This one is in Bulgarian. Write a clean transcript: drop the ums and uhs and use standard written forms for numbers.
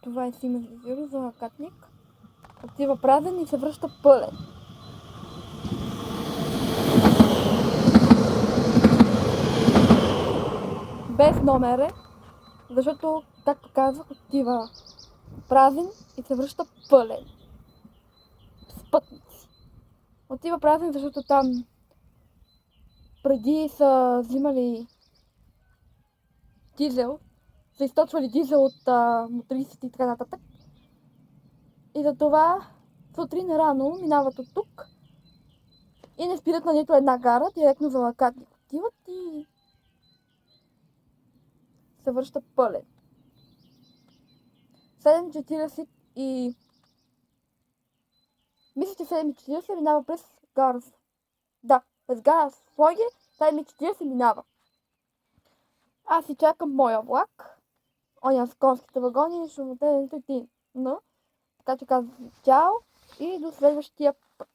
Това е Симес Визиро за лакатник. Отива празен и се връща пълен. Без номер е, защото, както казах, отива празен и се връща пълен. С пътници. Отива празен, защото там преди са взимали дизел, са източвали дизел от мотористите и така нататък. И затова сутрин рано минават от тук и не спират на нито една гара, директно за лакатник отиват и се връща пълен. 7:40 и... Мисля, че 7:40 минава през Гарс. Да, през Гарс Фойге, 7:40 минава. Аз си чакам моя влак. Оня с конските вагони, шумотенето и ти. Но, така че казвам чао и до следващия път.